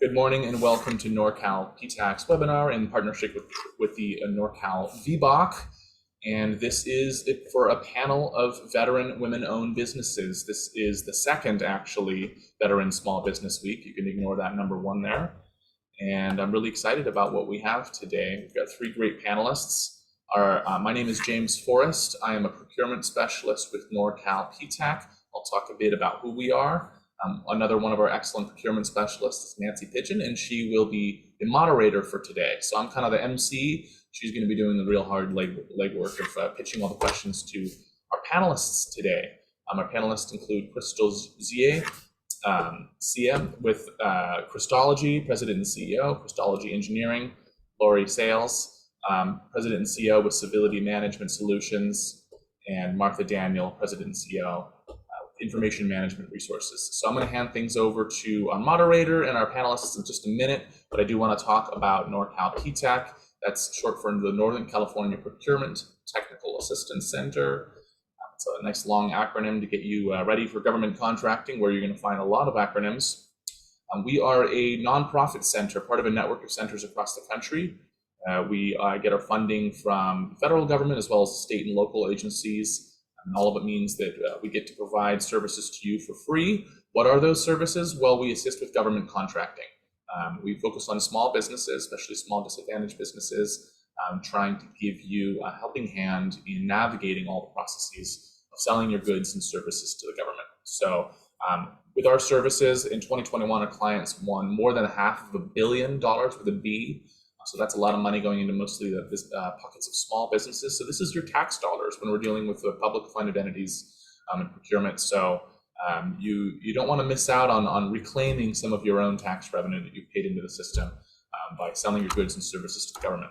Good morning and welcome to Norcal PTAC's webinar in partnership with the Norcal VBOC. And this is for a panel of veteran women-owned businesses. This is the second, actually, Veteran Small Business Week. You can ignore that number one there. And I'm really excited about what we have today. We've got three great panelists. My name is James Forrest. I am a procurement specialist with Norcal PTAC. I'll talk a bit about who we are. Another one of our excellent procurement specialists is Nanci Pigeon, and she will be the moderator for today. So I'm kind of the MC. She's going to be doing the real hard legwork of pitching all the questions to our panelists today. Our panelists include Crystal Zie, CM with Crystology, President and CEO, Crystology Engineering, Laurie Sayles, President and CEO with Civility Management Solutions, and Martha Daniel, President and CEO, Information Management Resources. So I'm going to hand things over to our moderator and our panelists in just a minute, but I do want to talk about Norcal PTAC. That's short for the Northern California Procurement Technical Assistance Center. It's a nice long acronym to get you ready for government contracting, where you're going to find a lot of acronyms. We are a nonprofit center, part of a network of centers across the country. We get our funding from the federal government as well as state and local agencies. And all of it means that we get to provide services to you for free. What are those services? Well, we assist with government contracting. We focus on small businesses, especially small disadvantaged businesses, trying to give you a helping hand in navigating all the processes of selling your goods and services to the government. So with our services in 2021, our clients won more than $500 million with a B. So that's a lot of money going into mostly the pockets of small businesses. So this is your tax dollars when we're dealing with the public funded entities in procurement. So you don't want to miss out on reclaiming some of your own tax revenue that you've paid into the system by selling your goods and services to the government.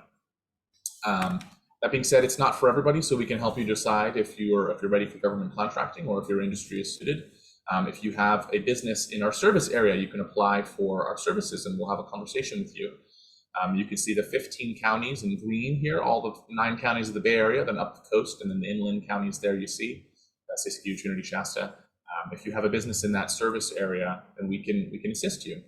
That being said, it's not for everybody, so we can help you decide if you're ready for government contracting or if your industry is suited. If you have a business in our service area, you can apply for our services and we'll have a conversation with you. You can see the 15 counties in green here, all the 9 counties of the Bay Area, then up the coast, and then the inland counties there you see. That's Siskiyou, Trinity, Shasta. If you have a business in that service area, then we can assist you.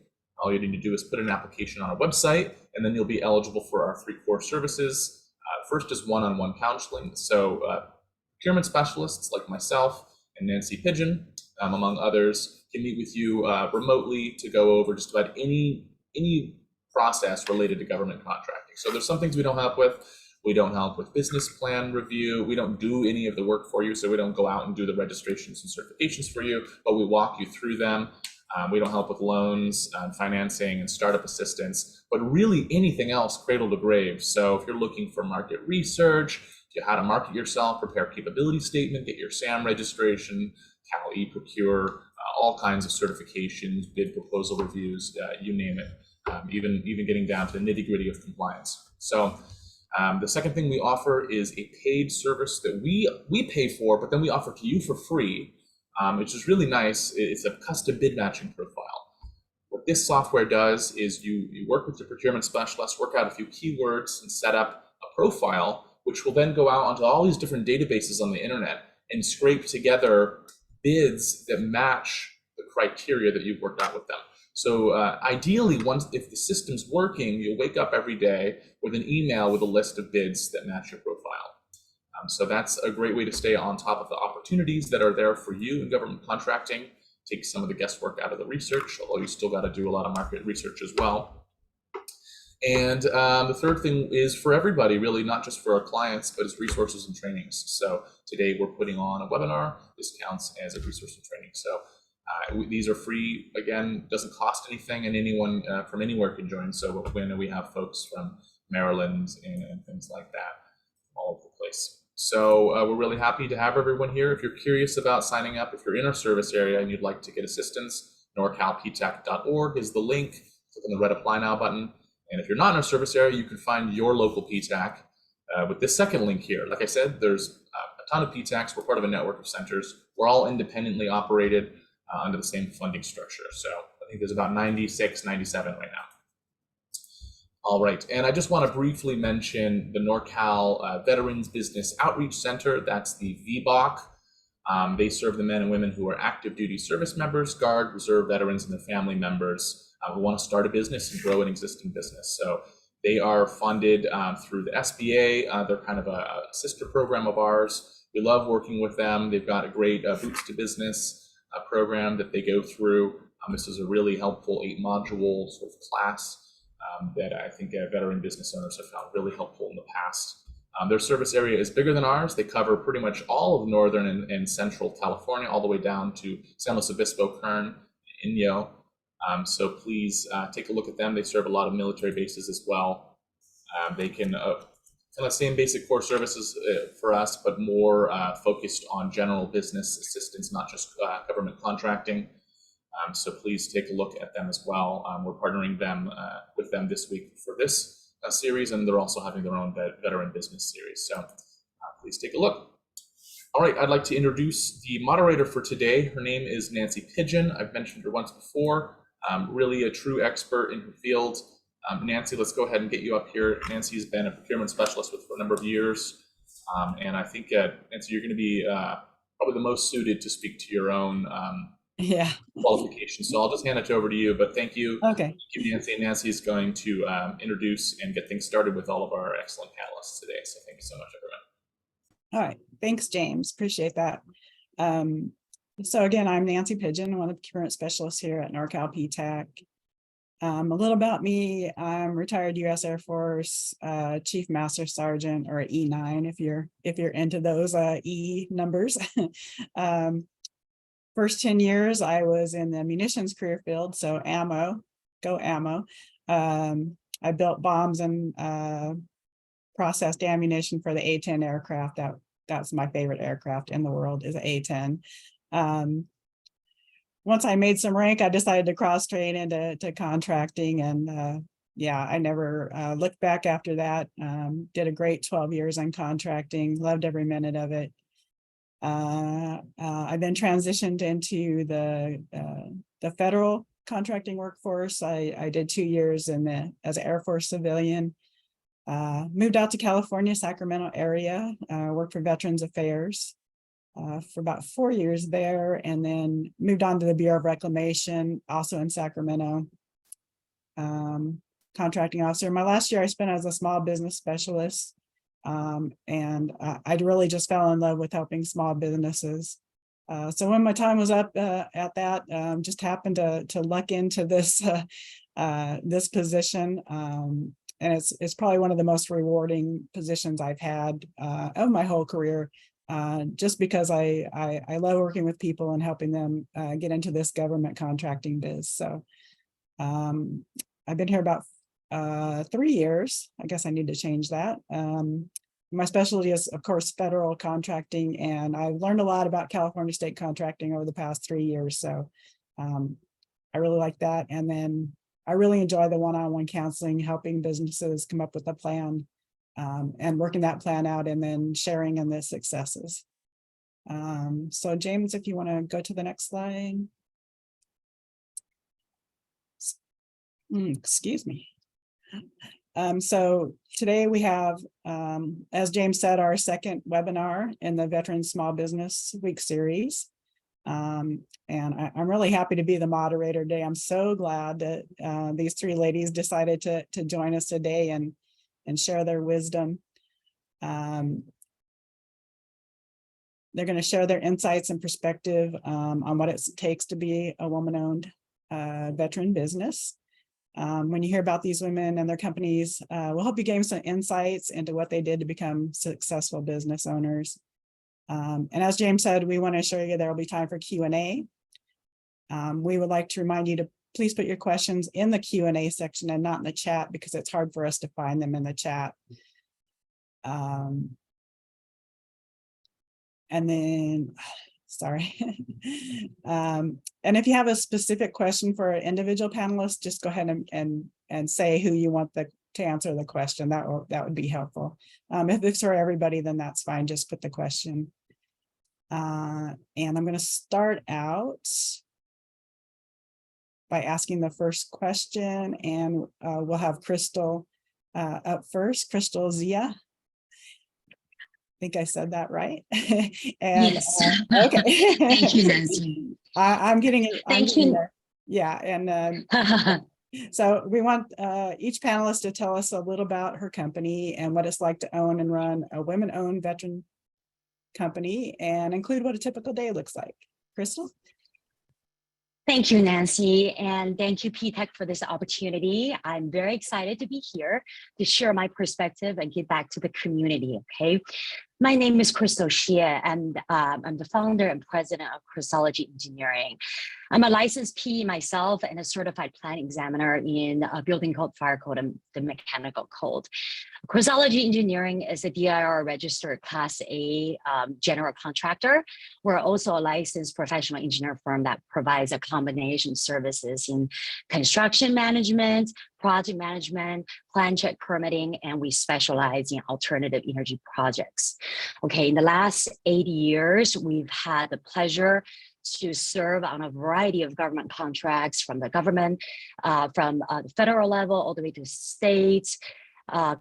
All you need to do is put an application on our website, and then you'll be eligible for our 3 core services. First is one-on-one counseling. So procurement specialists like myself and Nanci Pigeon, among others, can meet with you remotely to go over just about any process related to government contracting. So there's some things we don't help with. We don't help with business plan review. We don't do any of the work for you, so we don't go out and do the registrations and certifications for you, but we walk you through them. We don't help with loans, financing, and startup assistance, but really anything else cradle to grave. So if you're looking for market research, how to market yourself, prepare a capability statement, get your SAM registration, Cal eProcure, all kinds of certifications, bid proposal reviews, you name it. Even getting down to the nitty-gritty of compliance. So the second thing we offer is a paid service that we pay for, but then we offer to you for free, which is really nice. It's a custom bid matching profile. What this software does is you work with the procurement specialist, work out a few keywords, and set up a profile, which will then go out onto all these different databases on the internet and scrape together bids that match the criteria that you've worked out with them. So ideally, if the system's working, you'll wake up every day with an email with a list of bids that match your profile. So that's a great way to stay on top of the opportunities that are there for you in government contracting, take some of the guesswork out of the research, although you still got to do a lot of market research as well. And the third thing is for everybody, really, not just for our clients, but as resources and trainings. So today we're putting on a webinar. This counts as a resource and training. So these are free, again, doesn't cost anything, and anyone from anywhere can join. So we have folks from Maryland and things like that all over the place. So we're really happy to have everyone here. If you're curious about signing up, if you're in our service area and you'd like to get assistance, norcalptac.org is the link. Click on the red Apply Now button. And if you're not in our service area, you can find your local PTAC with this second link here. Like I said, there's a ton of PTACs. We're part of a network of centers. We're all independently operated under the same funding structure. So I think there's about 96, 97 right now. All right, and I just want to briefly mention the Norcal Veterans Business Outreach Center. That's the VBOC. They serve the men and women who are active duty service members, Guard, Reserve veterans, and their family members who want to start a business and grow an existing business. So they are funded through the SBA. They're kind of a sister program of ours. We love working with them. They've got a great Boots to Business program that they go through. This is a really helpful 8-module sort of class that I think veteran business owners have found really helpful in the past. Their service area is bigger than ours. They cover pretty much all of Northern and Central California, all the way down to San Luis Obispo, Kern, Inyo. So please take a look at them. They serve a lot of military bases as well. They can kind of same basic core services for us, but more focused on general business assistance, not just government contracting. So please take a look at them as well. We're partnering with them this week for this series, and they're also having their own veteran business series. So please take a look. All right, I'd like to introduce the moderator for today. Her name is Nanci Pigeon. I've mentioned her once before. Really a true expert in her field. Nanci, let's go ahead and get you up here. Nancy's been a procurement specialist for a number of years. And I think, Nanci, you're going to be probably the most suited to speak to your own qualifications. So I'll just hand it over to you, but thank you. Okay. Thank you, Nanci. And Nanci is going to introduce and get things started with all of our excellent panelists today. So thank you so much, everyone. All right. Thanks, James. Appreciate that. So again, I'm Nanci Pigeon, one of the procurement specialists here at Norcal PTAC. A little about me. I'm retired U.S. Air Force Chief Master Sergeant, or E9 if you're into those E numbers. First 10 years I was in the munitions career field, so ammo, go ammo. I built bombs and processed ammunition for the A-10 aircraft. That's my favorite aircraft in the world, is an A-10. Once I made some rank, I decided to cross-train into contracting, and yeah, I never looked back after that. Did a great 12 years on contracting, loved every minute of it. I then transitioned into the federal contracting workforce. I did 2 years as an Air Force civilian. Moved out to California, Sacramento area, worked for Veterans Affairs for about 4 years there, and then moved on to the Bureau of Reclamation, also in Sacramento. Contracting officer. My last year I spent as a small business specialist, and I really just fell in love with helping small businesses. So when my time was up at that, just happened to luck into this this position. And it's probably one of the most rewarding positions I've had of my whole career, just because I love working with people and helping them get into this government contracting biz. So I've been here about 3 years. I guess I need to change that. My specialty is, of course, federal contracting, and I've learned a lot about California state contracting over the past 3 years. So I really like that. And then I really enjoy the one-on-one counseling, helping businesses come up with a plan and working that plan out, and then sharing in the successes. So James, if you want to go to the next slide. Excuse me. So today we have, as James said, our second webinar in the Veteran Small Business Week series. And I'm really happy to be the moderator today. I'm so glad that these 3 ladies decided to join us today and share their wisdom. They're going to share their insights and perspective on what it takes to be a woman-owned veteran business. When you hear about these women and their companies, we'll help you gain some insights into what they did to become successful business owners. And as James said, we want to assure you there will be time for Q&A. We would like to remind you to please put your questions in the Q&A section and not in the chat, because it's hard for us to find them in the chat. And then, sorry. And if you have a specific question for an individual panelist, just go ahead and say who you want to answer the question. That would be helpful. If it's for everybody, then that's fine. Just put the question. And I'm going to start out by asking the first question, and we'll have Crystal up first. Crystal Zia. think I said that right. And Yes. okay. Thank you, Nancy. I'm getting it. Thank you. There. Yeah. And so we want each panelist to tell us a little about her company and what it's like to own and run a women-owned veteran company, and include what a typical day looks like. Crystal? Thank you, Nancy, and thank you, PTAC, for this opportunity. I'm very excited to be here to share my perspective and give back to the community, okay? My name is Crystal Xie, and I'm the founder and president of Chrysology Engineering. I'm a licensed PE myself and a certified plant examiner in a building code, fire code, and the mechanical code. Chrysology Engineering is a DIR registered Class A general contractor. We're also a licensed professional engineer firm that provides a combination of services in construction management, project management, plan check permitting, and we specialize in alternative energy projects. Okay, in the last 8 years, we've had the pleasure to serve on a variety of government contracts from the government, from the federal level all the way to states,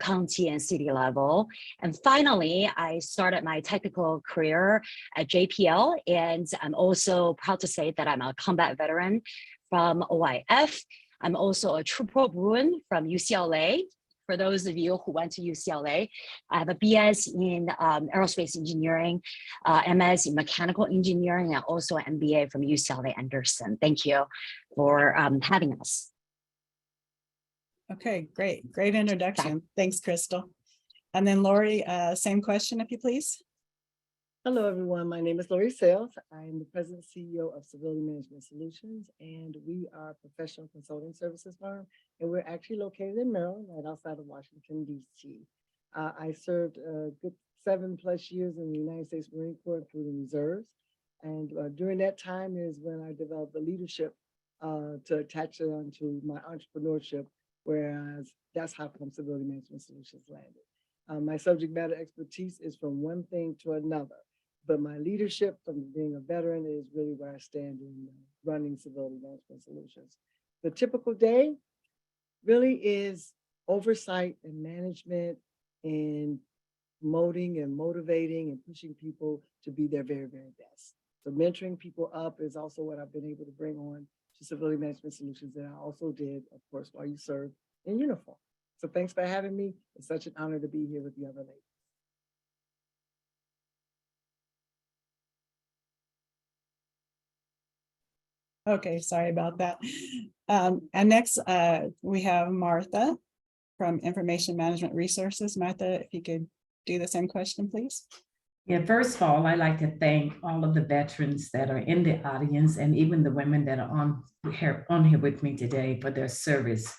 county and city level. And finally, I started my technical career at JPL, and I'm also proud to say that I'm a combat veteran from OIF. I'm also a Troop Bruin from UCLA. For those of you who went to UCLA, I have a BS in aerospace engineering, MS in mechanical engineering, and also an MBA from UCLA Anderson. Thank you for having us. Okay, great. Great introduction. Thanks, Crystal. And then Laurie, same question, if you please. Hello, everyone. My name is Laurie Sayles. I am the president and CEO of Civility Management Solutions, and we are a professional consulting services firm, and we're actually located in Maryland, right outside of Washington, D.C. I served a good 7+ years in the United States Marine Corps, including reserves. And during that time is when I developed the leadership to attach it onto my entrepreneurship, whereas that's how come Civility Management Solutions landed. My subject matter expertise is from one thing to another. But my leadership from being a veteran is really where I stand in running Civility Management Solutions. The typical day really is oversight and management and promoting and motivating and pushing people to be their very, very best. So mentoring people up is also what I've been able to bring on to Civility Management Solutions that I also did, of course, while you served in uniform. So thanks for having me. It's such an honor to be here with the other ladies. Okay, sorry about that. And next, we have Martha from Information Management Resources. Martha, if you could do the same question, please. Yeah, first of all, I'd like to thank all of the veterans that are in the audience and even the women that are on here with me today for their service.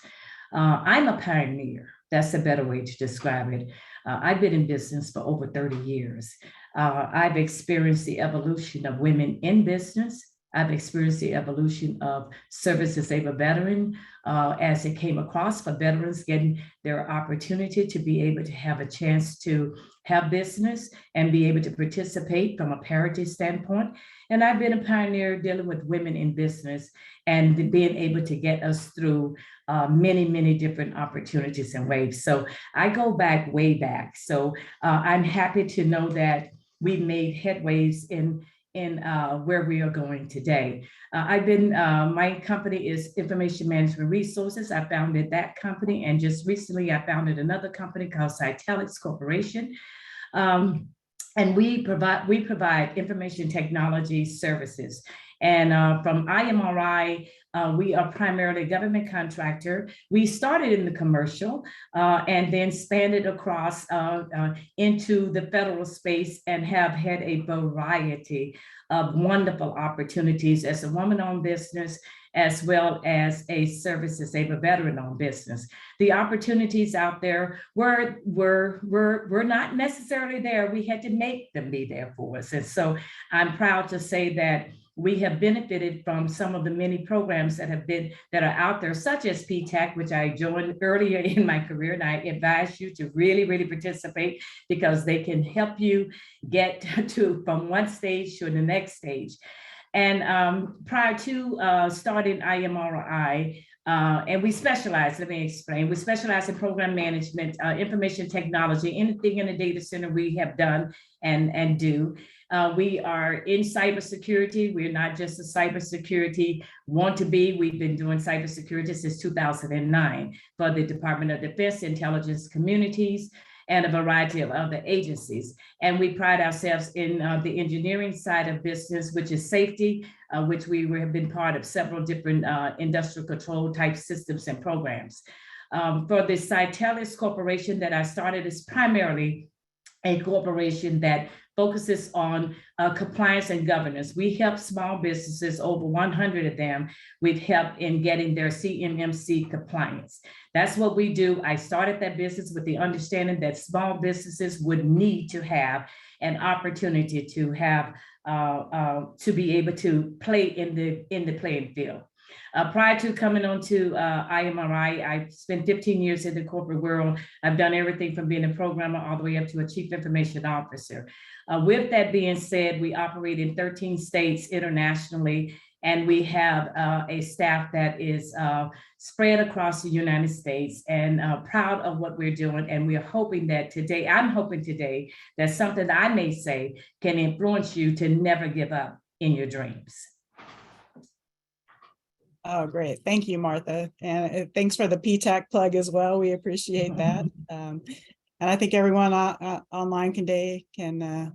I'm a pioneer. That's a better way to describe it. I've been in business for over 30 years. I've experienced the evolution of women in business. I've experienced the evolution of service disabled veteran as it came across for veterans getting their opportunity to be able to have a chance to have business and be able to participate from a parity standpoint. And I've been a pioneer dealing with women in business and being able to get us through many, many different opportunities and waves. So I go back, way back. So I'm happy to know that we've made headways in where we are going today. My company is Information Management Resources. I founded that company, and just recently I founded another company called Cytelix Corporation. And we provide information technology services. And from IMRI, we are primarily a government contractor. We started in the commercial and then expanded across into the federal space and have had a variety of wonderful opportunities as a woman-owned business, as well as a service disabled veteran-owned business. The opportunities out there were not necessarily there. We had to make them be there for us. And so I'm proud to say that we have benefited from some of the many programs that are out there, such as PTAC, which I joined earlier in my career, and I advise you to really, really participate because they can help you get from one stage to the next stage. And prior to starting IMRI, And we specialize, let me explain, we specialize in program management, information technology, anything in the data center we have done and do. We are in cybersecurity. We're not just a cybersecurity want to be. We've been doing cybersecurity since 2009 for the Department of Defense, intelligence communities, and a variety of other agencies. And we pride ourselves in the engineering side of business, which is safety, which we have been part of several different industrial control type systems and programs. For the Cytelis Corporation that I started is primarily a corporation that focuses on compliance and governance. We help small businesses, over 100 of them, we've helped in getting their CMMC compliance. That's what we do. I started that business with the understanding that small businesses would need to have an opportunity to have, to be able to play in the playing field. Prior to coming on to IMRI, I spent 15 years in the corporate world. I've done everything from being a programmer all the way up to a chief information officer. With that being said, we operate in 13 states internationally, and we have a staff that is spread across the United States, and proud of what we're doing. And we're hoping that today, I'm hoping today that something I may say can influence you to never give up in your dreams. Oh, great. Thank you, Martha. And thanks for the PTAC plug as well. We appreciate that. And I think everyone online today can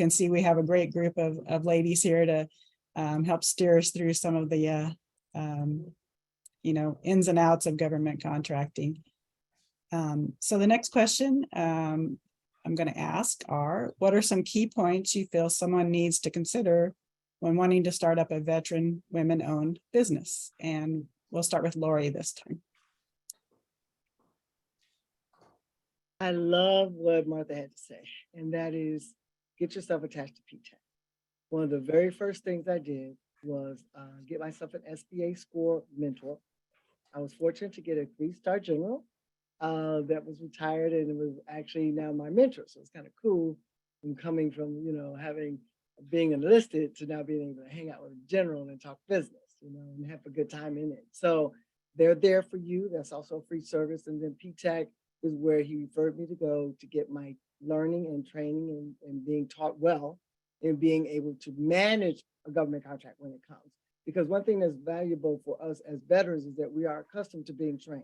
see we have a great group of ladies here to help steer us through some of the ins and outs of government contracting. So the next question I'm going to ask are, what are some key points you feel someone needs to consider when wanting to start up a veteran women-owned business? And we'll start with Laurie this time. I love what Martha had to say, and that is get yourself attached to PTAC. One of the very first things I did was get myself an SBA score mentor. I was fortunate to get a 3-star general that was retired, and it was actually now my mentor. So it's kind of cool from coming from, being enlisted to now being able to hang out with a general and talk business, and have a good time in it. So they're there for you. That's also a free service. And then PTAC is where he referred me to go to get my learning and training and being taught well and being able to manage a government contract when it comes. Because one thing that's valuable for us as veterans is that we are accustomed to being trained.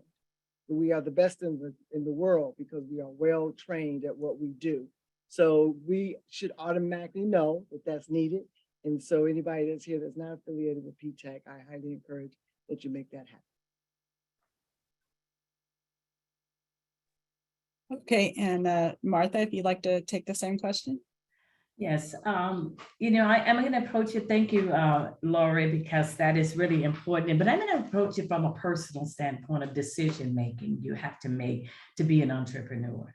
We are the best in the world because we are well trained at what we do. So we should automatically know that that's needed. And so anybody that's here that's not affiliated with PTAC, I highly encourage that you make that happen. Okay, and Martha, if you'd like to take the same question. Yes, I'm going to approach it. Thank you, Laurie, because that is really important. But I'm going to approach it from a personal standpoint of decision making you have to make to be an entrepreneur.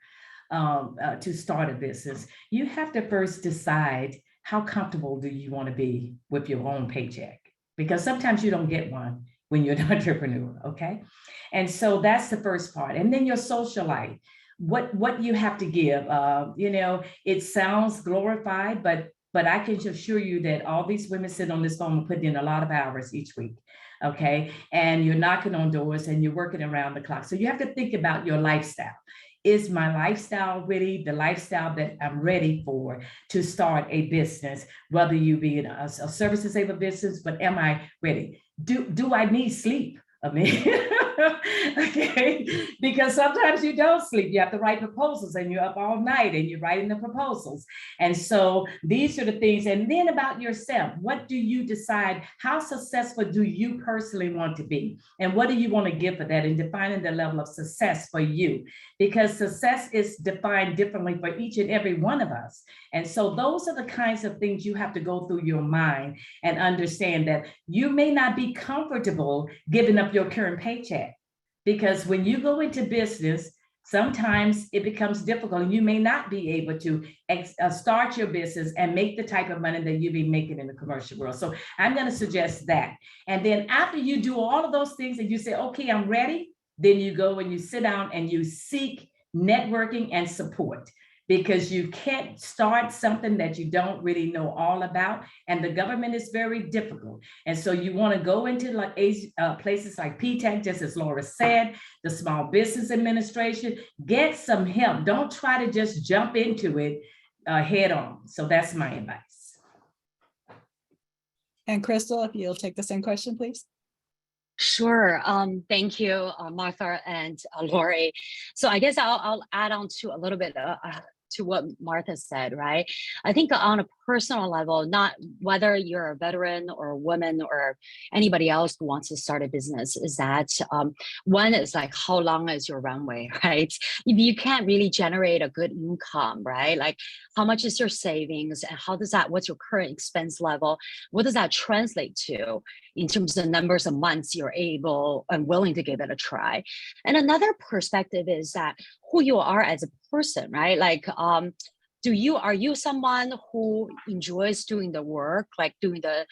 To start a business, you have to first decide how comfortable do you want to be with your own paycheck, because sometimes you don't get one when you're an entrepreneur, okay? And so that's the first part. And then your social life, what you have to give. It sounds glorified, but I can assure you that all these women sit on this phone and put in a lot of hours each week, okay? And you're knocking on doors and you're working around the clock. So you have to think about your lifestyle. Is my lifestyle really the lifestyle that I'm ready for to start a business, whether you be in a service-disabled business, but am I ready? Do I need sleep? I mean, okay, because sometimes you don't sleep. You have to write proposals and you're up all night and you're writing the proposals. And so these are the things. And then about yourself, what do you decide? How successful do you personally want to be? And what do you want to give for that? And defining the level of success for you, because success is defined differently for each and every one of us. And so those are the kinds of things you have to go through your mind and understand that you may not be comfortable giving up your current paycheck, because when you go into business, sometimes it becomes difficult and you may not be able to start your business and make the type of money that you'll be making in the commercial world. So I'm going to suggest that. And then after you do all of those things and you say, okay, I'm ready, then you go and you sit down and you seek networking and support. because you can't start something that you don't really know all about. And the government is very difficult. And so you want to go into like places like PTAC, just as Laura said, the Small Business Administration, get some help. Don't try to just jump into it head on. So that's my advice. And Crystal, if you'll take the same question, please. Sure. Thank you, Martha and Laurie. So I guess I'll add on to a little bit to what Martha said, right? I think on a personal level, not whether you're a veteran or a woman or anybody else who wants to start a business, is that one is like, how long is your runway, right? If you can't really generate a good income, right? Like how much is your savings and how does that, what's your current expense level? What does that translate to in terms of numbers of months you're able and willing to give it a try? And another perspective is that who you are as a person, right? Like, are you someone who enjoys doing the work, like doing the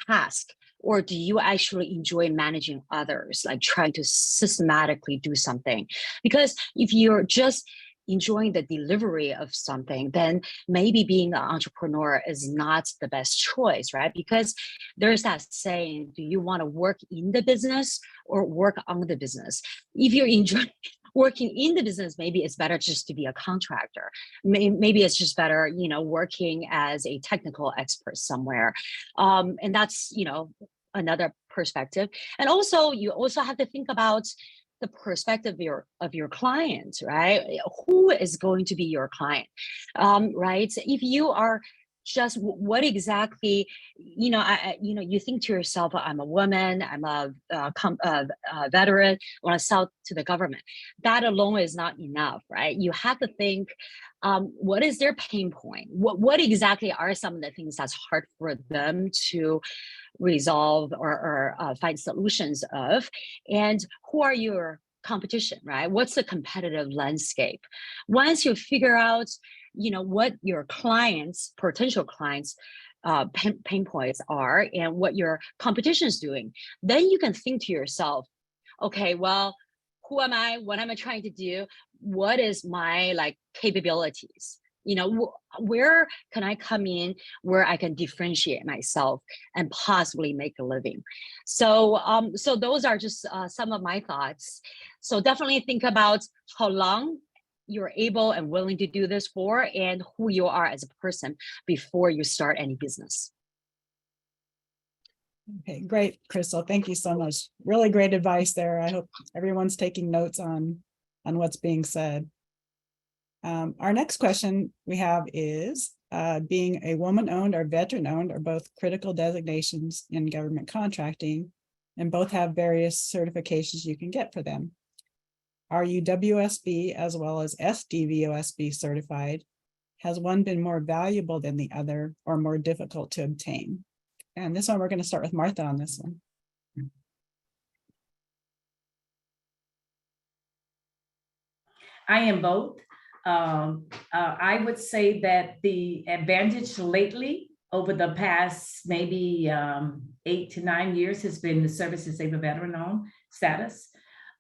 task, or do you actually enjoy managing others, like trying to systematically do something? Because if you're just enjoying the delivery of something, then maybe being an entrepreneur is not the best choice, right? Because there's that saying, do you want to work in the business or work on the business? If you're enjoying working in the business, maybe it's better just to be a contractor. Maybe it's just better, working as a technical expert somewhere. And that's, another perspective. And also, you also have to think about the perspective of your client, right? Who is going to be your client, right? If you are just what exactly, you think to yourself, I'm a woman, I'm a veteran, I want to sell to the government. That alone is not enough, right? You have to think, what is their pain point? What exactly are some of the things that's hard for them to resolve or find solutions of? And who are your competition, right? What's the competitive landscape? Once you figure out what your clients, potential clients, pain points are and what your competition is doing, then you can think to yourself, okay, well, who am I? What am I trying to do? What is my capabilities? Where can I come in where I can differentiate myself and possibly make a living? So those are just some of my thoughts. So definitely think about how long you're able and willing to do this for and who you are as a person before you start any business. Okay, great, Crystal. Thank you so much. Really great advice there. I hope everyone's taking notes on what's being said. Our next question we have is, being a woman-owned or veteran-owned are both critical designations in government contracting, and both have various certifications you can get for them. Are you WSB as well as SDVOSB certified? Has one been more valuable than the other or more difficult to obtain? And this one, we're going to start with Martha on this one. I am both. I would say that the advantage lately over the past maybe 8 to 9 years has been the service disabled veteran owned status.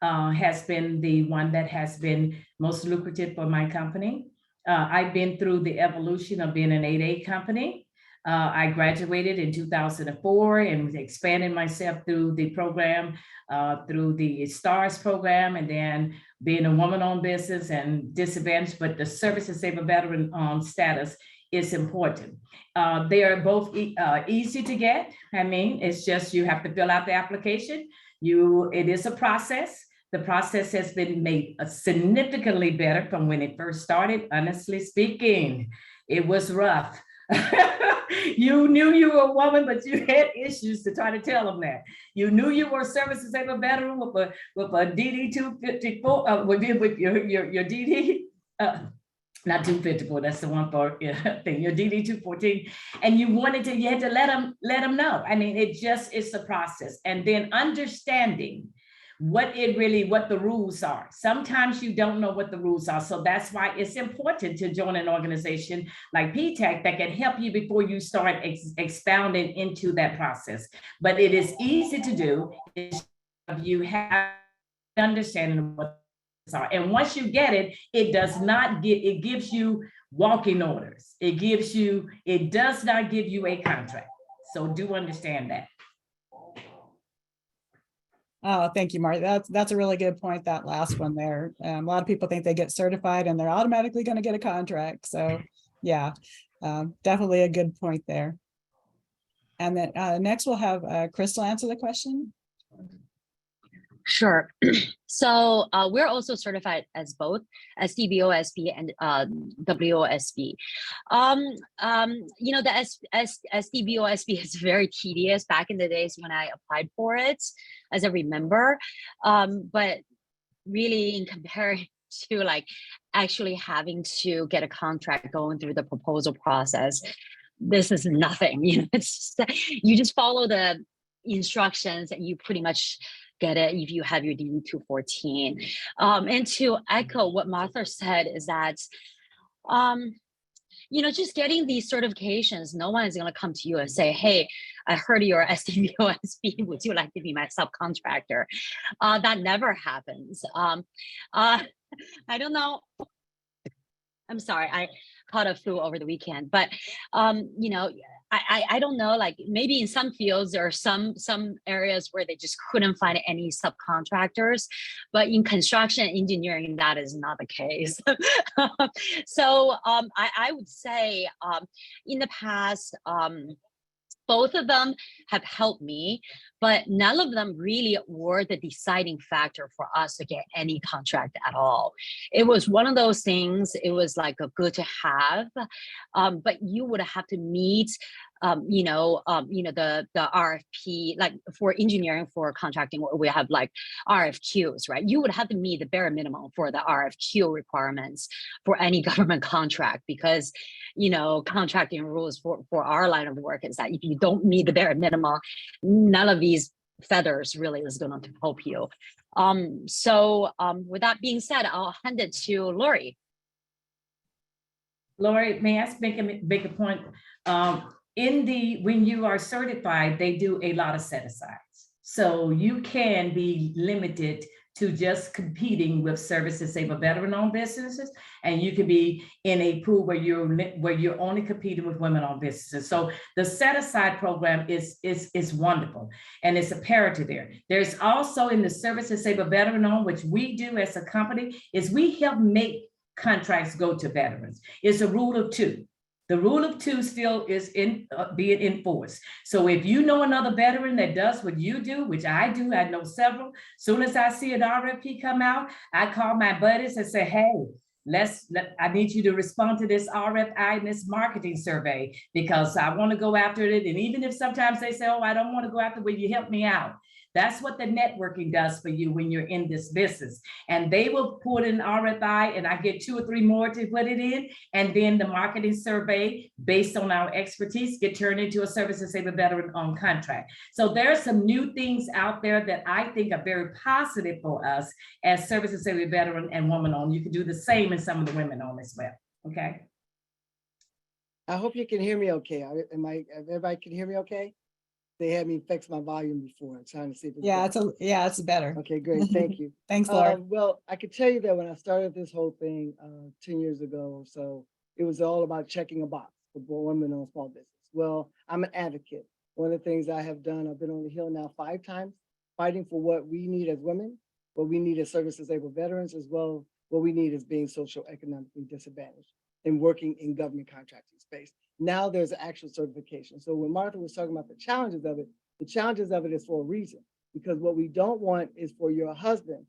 Has been the one that has been most lucrative for my company. I've been through the evolution of being an 8A company. I graduated in 2004 and expanded myself through the program, through the STARS program, and then being a woman-owned business and disadvantaged, but the service disabled veteran status is important. They are both easy to get. I mean, it's just you have to fill out the application. It is a process. The process has been made significantly better from when it first started. Honestly speaking, it was rough. You knew you were a woman, but you had issues to try to tell them that. You knew you were a service disabled veteran with a DD 254, with your DD, not 254, that's the one for thing, your DD 214, and you had to let them know. I mean, it's a process, and then understanding what the rules are. Sometimes you don't know what the rules are. So that's why it's important to join an organization like PTAC that can help you before you start expounding into that process. But it is easy to do if you have understanding of what are. And once you get it, it gives you walking orders. It does not give you a contract. So do understand that. Oh, thank you, Marty. That's a really good point, that last one there. A lot of people think they get certified and they're automatically going to get a contract. So yeah, definitely a good point there. And then next we'll have Crystal answer the question. Sure. So we're also certified as both SDBOSB and WOSB. You know, the SDBOSB is very tedious back in the days when I applied for it, as I remember. But really, in comparison to like actually having to get a contract, going through the proposal process, this is nothing. You know, it's just, you just follow the instructions and you pretty much get it if you have your DD 214. And to echo what Martha said is that, you know, just getting these certifications, no one is going to come to you and say, hey, I heard you're SDBOSB, would you like to be my subcontractor? That never happens. I don't know. I'm sorry, I caught a flu over the weekend, but you know, I don't know, like maybe in some fields there are some areas where they just couldn't find any subcontractors, but in construction and engineering, that is not the case. So I would say in the past, both of them have helped me, but none of them really were the deciding factor for us to get any contract at all. It was one of those things, it was like a good to have, but you would have to meet the RFP, like for engineering, for contracting, we have like RFQs, right? You would have to meet the bare minimum for the RFQ requirements for any government contract, because, you know, contracting rules for our line of work is that if you don't meet the bare minimum, none of these feathers really is going to help you. With that being said, I'll hand it to Laurie. Laurie, may I make a point? When you are certified, they do a lot of set-asides. So you can be limited to just competing with service-disabled veteran-owned businesses, and you can be in a pool where you're only competing with women-owned businesses. So the set-aside program is wonderful, and it's a parity there. There's also in the service-disabled veteran-owned, which we do as a company, is we help make contracts go to veterans. It's a rule of two. The rule of two still is being enforced. So if you know another veteran that does what you do, which I do, I know several, soon as I see an RFP come out, I call my buddies and say, hey, I need you to respond to this RFI and this marketing survey, because I want to go after it. And even if sometimes they say, oh, I don't want to go after it, will you help me out? That's what the networking does for you when you're in this business. And they will put in RFI, and I get 2 or 3 more to put it in. And then the marketing survey, based on our expertise, get turned into a service-disabled veteran-owned contract. So there are some new things out there that I think are very positive for us as service-disabled veteran and woman-owned. You can do the same in some of the women-owned as well. Okay. I hope you can hear me okay. Everybody can hear me okay? They had me fix my volume before. I'm trying to see if it's it's better. Okay, great. Thank you. Thanks, Laura. Well, I could tell you that when I started this whole thing 10 years ago or so, it was all about checking a box for women on small business. Well, I'm an advocate. One of the things I have done, I've been on the Hill now 5 times, fighting for what we need as women, what we need as service-disabled veterans, as well what we need as being socioeconomically disadvantaged and working in government contracting space. Now there's an actual certification. So when Martha was talking about the challenges of it is for a reason, because what we don't want is for your husband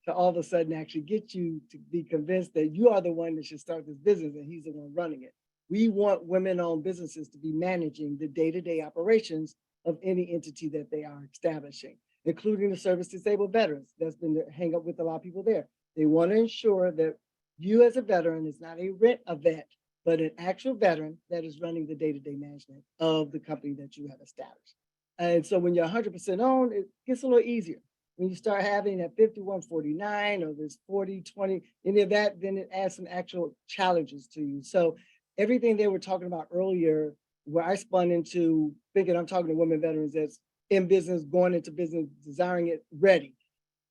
to all of a sudden actually get you to be convinced that you are the one that should start this business and he's the one running it. We want women-owned businesses to be managing the day-to-day operations of any entity that they are establishing, including the service-disabled veterans. That's been the hang up with a lot of people there. They want to ensure that you as a veteran is not a vet, but an actual veteran that is running the day-to-day management of the company that you have established. And so when you're 100% owned, it gets a little easier. When you start having that 51-49 or this 40-20, any of that, then it adds some actual challenges to you. So everything they were talking about earlier, where I spun into thinking I'm talking to women veterans that's in business, going into business, desiring it, ready.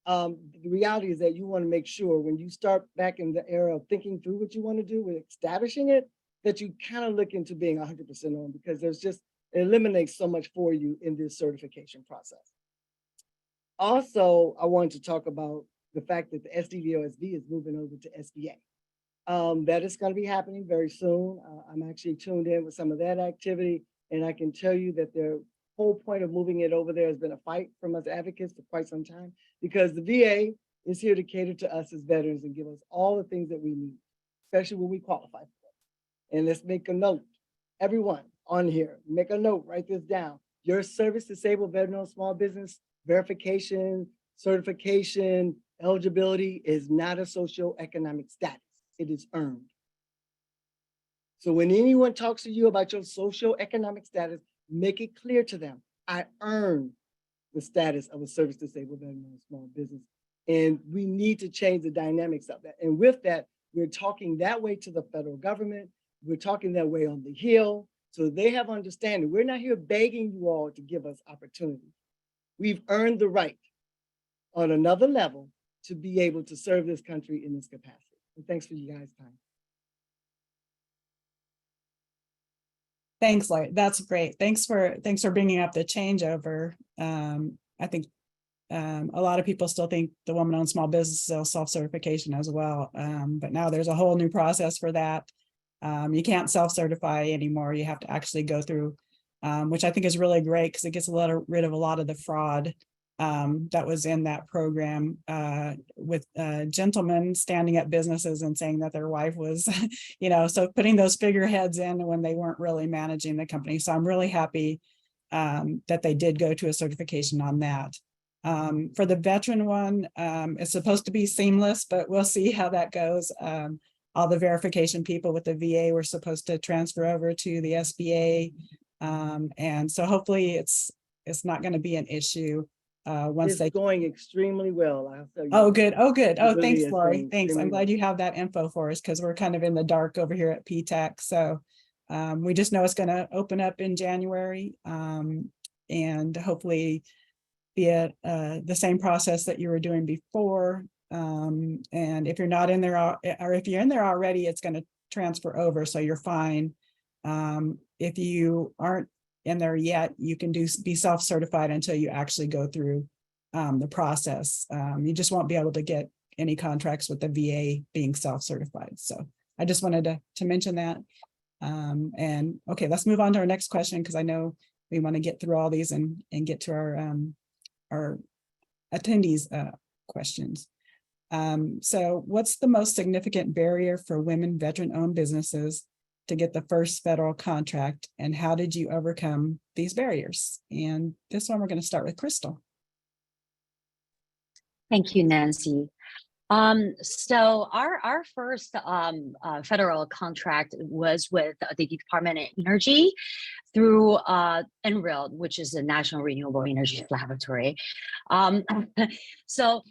The reality is that you want to make sure when you start back in the era of thinking through what you want to do with establishing it, that you kind of look into being 100% on, because it eliminates so much for you in this certification process. Also, I wanted to talk about the fact that the SDVOSB is moving over to SBA. That is going to be happening very soon. I'm actually tuned in with some of that activity, and I can tell you that the whole point of moving it over there has been a fight from us advocates for quite some time, because the VA is here to cater to us as veterans and give us all the things that we need, especially when we qualify for it. And let's make a note, everyone on here, make a note, write this down. Your service disabled veteran small business verification, certification, eligibility is not a socioeconomic status. It is earned. So when anyone talks to you about your socioeconomic status, make it clear to them, I earn the status of a service disabled veteran small business. And we need to change the dynamics of that. And with that, we're talking that way to the federal government. We're talking that way on the Hill, so they have understanding. We're not here begging you all to give us opportunity. We've earned the right on another level to be able to serve this country in this capacity. And thanks for you guys' time. Thanks, Laurie. That's great. Thanks for bringing up the changeover. I think a lot of people still think the woman-owned small business is self-certification as well. But now there's a whole new process for that. You can't self-certify anymore. You have to actually go through, which I think is really great because it gets rid of a lot of the fraud that was in that program with gentlemen standing up businesses and saying that their wife was, so putting those figureheads in when they weren't really managing the company. So I'm really happy that they did go to a certification on that. For the veteran one, it's supposed to be seamless, but we'll see how that goes. All the verification people with the VA were supposed to transfer over to the SBA. And so hopefully it's not going to be an issue once it's going extremely well. I'll tell you. Oh, good. Oh, good. Oh, really thanks, Laurie. Thanks. I'm glad well. you have that info for us because we're kind of in the dark over here at PTAC. So we just know it's going to open up in January and hopefully be at the same process that you were doing before. And if you're not in there, or if you're in there already, it's going to transfer over, so you're fine. If you aren't in there yet, you can be self-certified until you actually go through the process. You just won't be able to get any contracts with the VA being self-certified. So I just wanted to mention that. And okay, let's move on to our next question, because I know we want to get through all these and get to our attendees questions. So what's the most significant barrier for women veteran-owned businesses to get the first federal contract, and how did you overcome these barriers? And this one, we're going to start with Crystal. Thank you, Nancy. So our first federal contract was with the Department of Energy through NREL, which is the National Renewable Energy Laboratory. So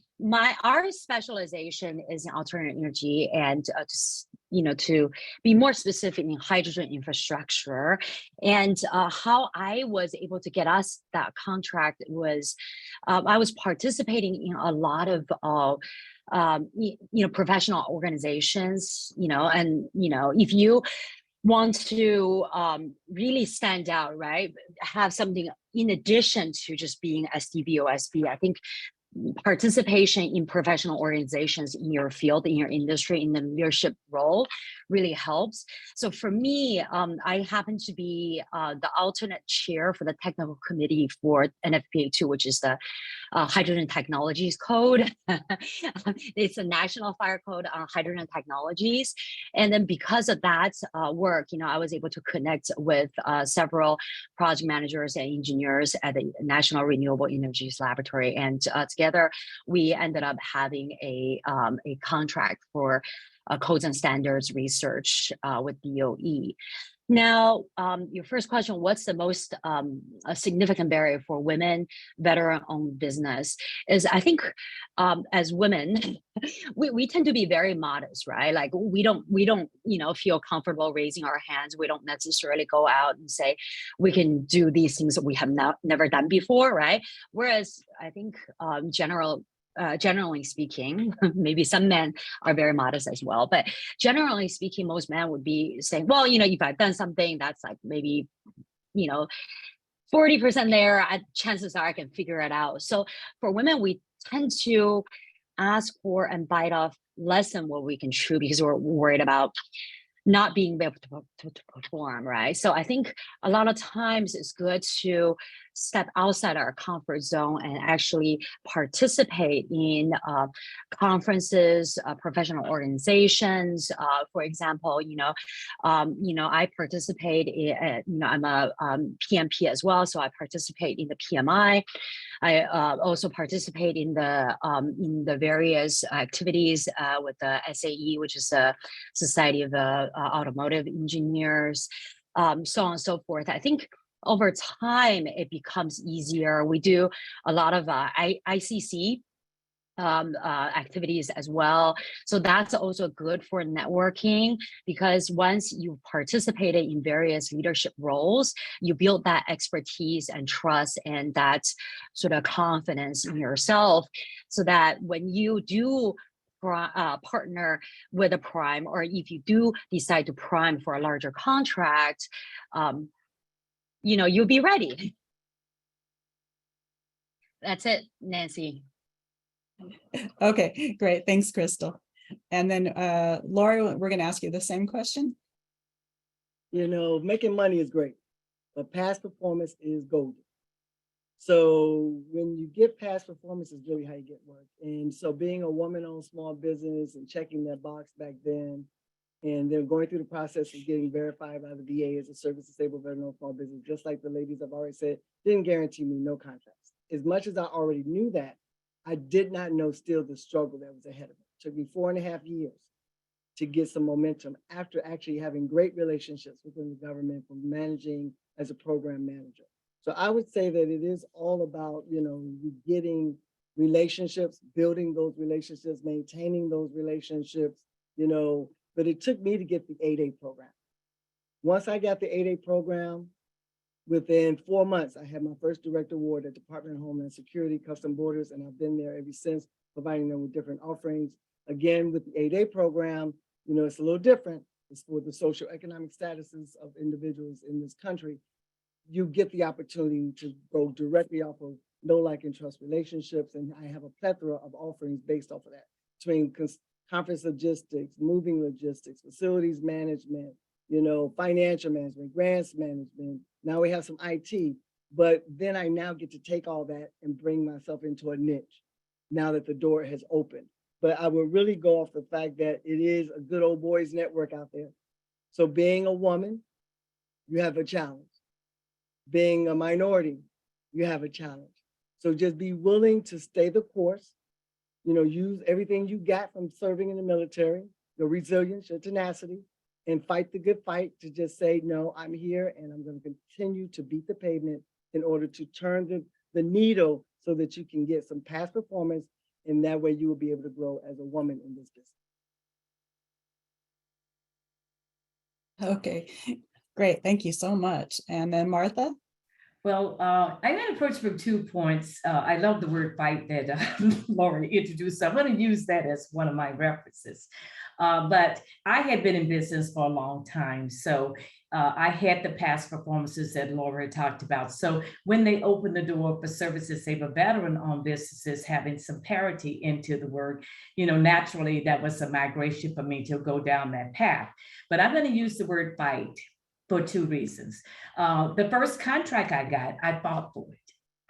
our specialization is in alternative energy, and to be more specific, in hydrogen infrastructure. And how I was able to get us that contract was I was participating in a lot of professional organizations, and if you want to really stand out, right, have something in addition to just being SDVOSB, I think participation in professional organizations in your field, in your industry, in the leadership role really helps. So for me, I happen to be the alternate chair for the technical committee for NFPA2, which is the Hydrogen Technologies Code. It's a national fire code on hydrogen technologies. And then because of that work, I was able to connect with several project managers and engineers at the National Renewable Energy Laboratory. And together, we ended up having a contract for codes and standards research with DOE. Now, your first question, what's the most significant barrier for women veteran-owned business is, I think, as women, we tend to be very modest, right? Like we don't feel comfortable raising our hands. We don't necessarily go out and say we can do these things that we have never done before, right? Whereas I think general generally speaking, maybe some men are very modest as well, but generally speaking, most men would be saying, well, if I've done something that's like maybe, 40% there, chances are I can figure it out. So for women, we tend to ask for and bite off less than what we can chew because we're worried about not being able to perform, right? So I think a lot of times it's good to step outside our comfort zone and actually participate in conferences, professional organizations. For example, I participate in, I'm a PMP as well, so I participate in the PMI. I also participate in the various activities with the SAE, which is the Society of Automotive Engineers, so on and so forth. I think over time it becomes easier. We do a lot of ICC activities as well. So that's also good for networking because once you've participated in various leadership roles, you build that expertise and trust and that sort of confidence in yourself so that when you do partner with a prime, or if you do decide to prime for a larger contract, you'll be ready. That's it, Nanci. Okay, great. Thanks, Crystal. And then Laurie, we're going to ask you the same question. Making money is great, but past performance is golden. So when you get past performance is really how you get work. And so being a woman-owned small business and checking that box back then, and then going through the process of getting verified by the VA as a service-disabled veteran-owned small business, just like the ladies have already said, didn't guarantee me no contracts. As much as I already knew that, I did not know still the struggle that was ahead of me. It took me 4.5 years to get some momentum after actually having great relationships within the government from managing as a program manager. So I would say that it is all about, getting relationships, building those relationships, maintaining those relationships, but it took me to get the 8A program. Once I got the 8A program, within 4 months, I had my first direct award at Department of Homeland Security, Custom Borders, and I've been there ever since, providing them with different offerings. Again, with the 8A program, it's a little different. It's for the socioeconomic statuses of individuals in this country. You get the opportunity to go directly off of know, like, and trust relationships, and I have a plethora of offerings based off of that, between conference logistics, moving logistics, facilities management, financial management, grants management. Now we have some IT, but then I now get to take all that and bring myself into a niche now that the door has opened. But I will really go off the fact that it is a good old boys network out there. So being a woman, you have a challenge. Being a minority, you have a challenge. So just be willing to stay the course, use everything you got from serving in the military, your resilience, your tenacity, and fight the good fight to just say, no, I'm here and I'm going to continue to beat the pavement in order to turn the needle so that you can get some past performance, and that way you will be able to grow as a woman in this business. Okay, great. Thank you so much. And then Martha? Well, I got approached from 2 points. I love the word fight that Laurie introduced. So I'm going to use that as one of my references. But I had been in business for a long time. So I had the past performances that Laurie talked about. So when they opened the door for service-disabled veteran-owned businesses having some parity into the word, naturally that was a migration for me to go down that path. But I'm going to use the word fight for 2 reasons. The first contract I got, I fought for it.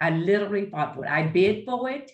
I literally fought for it. I bid for it.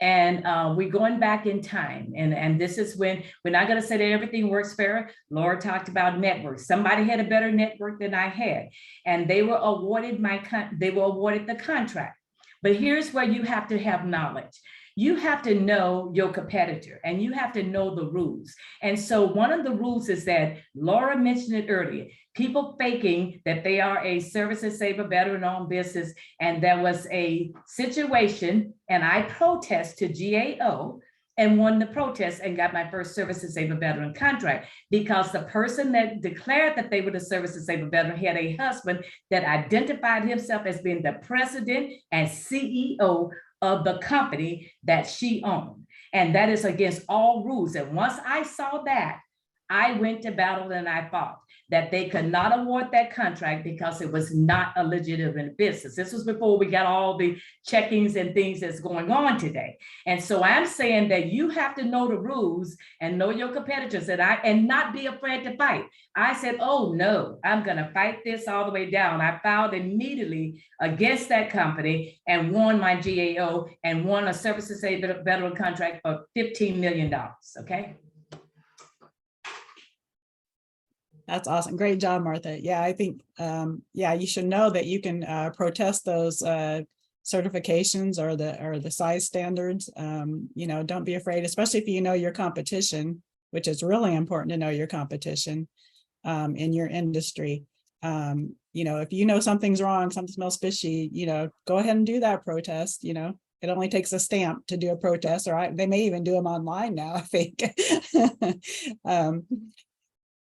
And we're going back in time. And this is when we're not going to say that everything works fair. Laura talked about networks. Somebody had a better network than I had. And they were awarded the contract. But here's where you have to have knowledge. You have to know your competitor and you have to know the rules. And so one of the rules is that Laura mentioned it earlier, people faking that they are a service-disabled veteran-owned business. And there was a situation and I protest to GAO and won the protest and got my first service-disabled veteran contract because the person that declared that they were the service-disabled veteran had a husband that identified himself as being the president and CEO of the company that she owned. And that is against all rules. And once I saw that, I went to battle and I fought that they could not award that contract because it was not a legitimate business. This was before we got all the checkings and things that's going on today. And so I'm saying that you have to know the rules and know your competitors and not be afraid to fight. I said, oh no, I'm gonna fight this all the way down. I filed immediately against that company and won my GAO and won a services federal contract for $15 million, okay? That's awesome. Great job, Martha. Yeah, I think, yeah, you should know that you can protest those certifications or the size standards. You know, don't be afraid, especially if you know your competition, which is really important to know your competition in your industry. You know, if you know something's wrong, something smells fishy, you know, go ahead and do that protest. You know, it only takes a stamp to do a protest, or they may even do them online now, I think.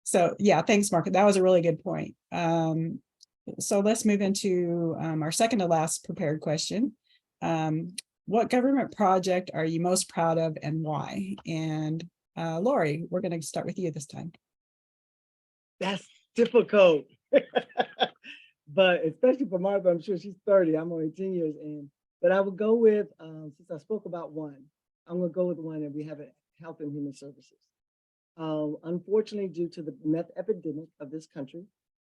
So yeah, thanks, Mark. That was a really good point. So let's move into our second to last prepared question. What government project are you most proud of and why? And Laurie, we're going to start with you this time. That's difficult. But especially for Martha, I'm sure she's 30. I'm only 10 years in. But I would go with, since I spoke about one, I'm going to go with one that we have at Health and Human Services. Unfortunately, due to the meth epidemic of this country,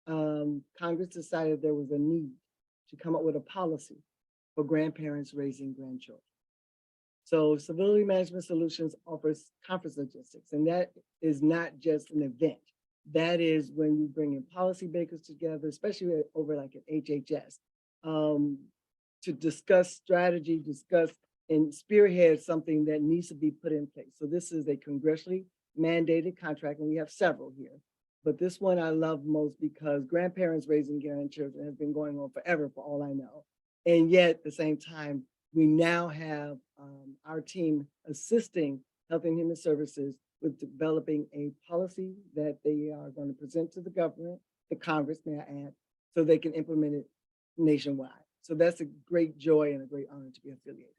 Congress decided there was a need to come up with a policy for grandparents raising grandchildren. So Civility Management Solutions offers conference logistics, and that is not just an event. That is when you bring in policy makers together, especially over like at HHS, to discuss strategy, discuss and spearhead something that needs to be put in place. So this is a congressionally mandated contract, and we have several here. But this one I love most because grandparents raising grandchildren has been going on forever, for all I know. And yet at the same time, we now have our team assisting Health and Human Services with developing a policy that they are going to present to the government, the Congress, may I add, so they can implement it nationwide. So that's a great joy and a great honor to be affiliated.